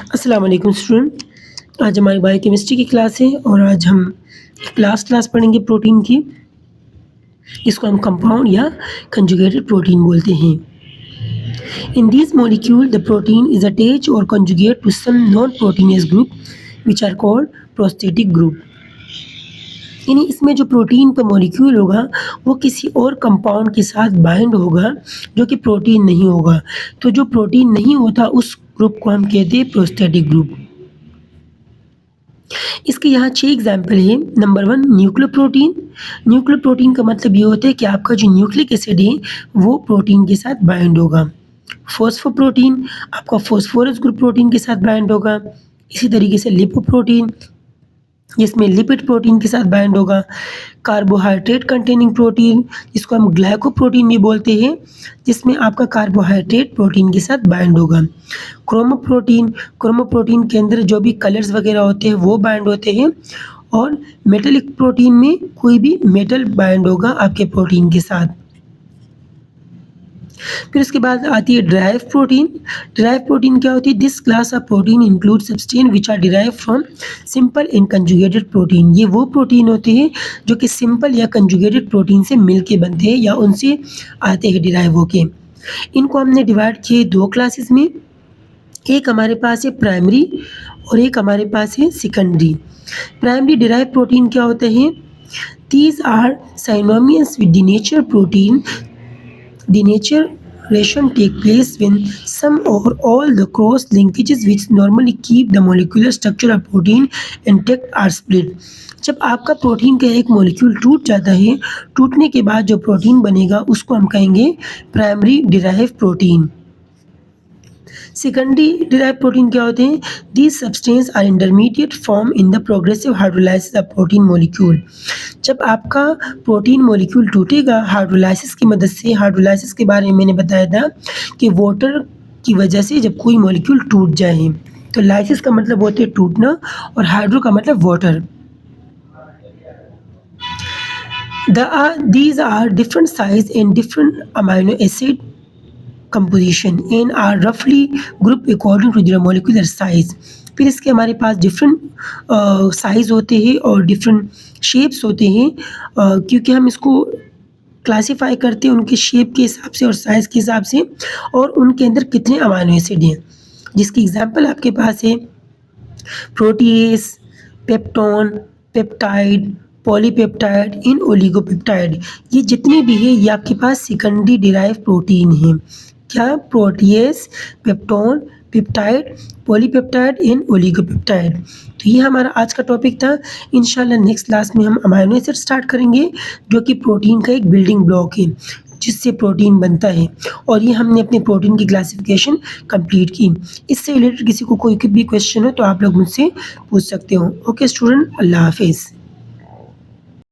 अस्सलाम वालेकुम स्टूडेंट। आज हमारी बायोकेमिस्ट्री की क्लास है और आज हम एक लास्ट क्लास पढ़ेंगे प्रोटीन की। इसको हम कंपाउंड या कंजुगेटेड प्रोटीन बोलते हैं। In this molecule the protein is attached और conjugate to some non proteinous group which are called prosthetic group. यानी इसमें जो प्रोटीन का मॉलिक्यूल होगा वो किसी और कंपाउंड के साथ बाइंड होगा जो कि प्रोटीन नहीं होगा। तो जो प्रोटीन नहीं होता उस ग्रुप को हम कहते हैं प्रोस्थेटिक ग्रुप। इसके यहाँ 6 एग्जाम्पल है। Number 1 nucleoprotein. न्यूक्लियोप्रोटीन का मतलब ये होता है कि आपका जो न्यूक्लिक एसिड है वो प्रोटीन के साथ बाइंड होगा। फॉस्फोप्रोटीन आपका फॉस्फोरस ग्रुप प्रोटीन के साथ बाइंड होगा। इसी तरीके से लिपोप्रोटीन जिसमें लिपिड प्रोटीन के साथ बाइंड होगा। कार्बोहाइड्रेट कंटेनिंग प्रोटीन जिसको हम ग्लाइकोप्रोटीन भी बोलते हैं, जिसमें आपका कार्बोहाइड्रेट प्रोटीन के साथ बाइंड होगा। क्रोमोप्रोटीन के अंदर जो भी कलर्स वगैरह होते हैं वो बाइंड होते हैं। और मेटेलिक प्रोटीन में कोई भी मेटल बाइंड होगा आपके प्रोटीन के साथ। फिर उसके बाद आती है डिराइव प्रोटीन। डिराइव प्रोटीन क्या होती है? This class of protein include substance which are derive from simple and conjugated protein. ये वो प्रोटीन होते हैं जो कि सिंपल या कंजुगेटेड प्रोटीन से मिलके बनते हैं या उनसे आते हैं डिराइव होके। इनको हमने डिवाइड किए 2 क्लासेस में। एक हमारे पास है प्राइमरी और एक हमारे पास है सेकेंडरी। प्राइमरी डिराइव प्रोटीन क्या होते हैं? These are synonymous with denature protein. Denaturation take place when some or all the cross linkages which normally keep the molecular structure of protein intact are split। जब आपका protein का एक molecule टूट जाता है, टूटने के बाद जो प्रोटीन बनेगा उसको हम कहेंगे primary derive protein. Secondary derive protein क्या होते हैं? These substance are intermediate form in the progressive hydrolysis of protein molecule. जब आपका प्रोटीन मॉलिक्यूल टूटेगा हाइड्रोलाइसिस की मदद से, हाइड्रोलाइसिस के बारे में मैंने बताया था कि वाटर की वजह से जब कोई मॉलिक्यूल टूट जाए, तो लाइसिस का मतलब होता है टूटना और हाइड्रो का मतलब water. These are different size and different amino acid composition and are roughly grouped according to their molecular size। फिर इसके हमारे पास डिफरेंट साइज़ होते हैं और डिफरेंट शेप्स होते हैं, क्योंकि हम इसको क्लासीफाई करते हैं उनके शेप के हिसाब से और साइज़ के हिसाब से और उनके अंदर कितने अमाइनो एसिड हैं। जिसकी एग्जांपल आपके पास है प्रोटीएस, पेप्टोन, पेप्टाइड, पॉलीपेप्टाइड इन ओलिगोपेप्टाइड। ये जितने भी है ये आपके पास सेकेंडरी डिराइव प्रोटीन है। क्या? प्रोटीएस, पेप्टोन, पेप्टाइड, पॉलीपेप्टाइड इन ओलिगोपेप्टाइड। तो ये हमारा आज का टॉपिक था। इंशाल्लाह नेक्स्ट क्लास में हम अमाइनो एसिड स्टार्ट करेंगे जो कि प्रोटीन का एक बिल्डिंग ब्लॉक है जिससे प्रोटीन बनता है। और ये हमने अपने प्रोटीन की क्लासिफिकेशन कंप्लीट की। इससे रिलेटेड किसी को कोई भी क्वेश्चन हो तो आप लोग मुझसे पूछ सकते हो। ओके स्टूडेंट, अल्लाह हाफिज़।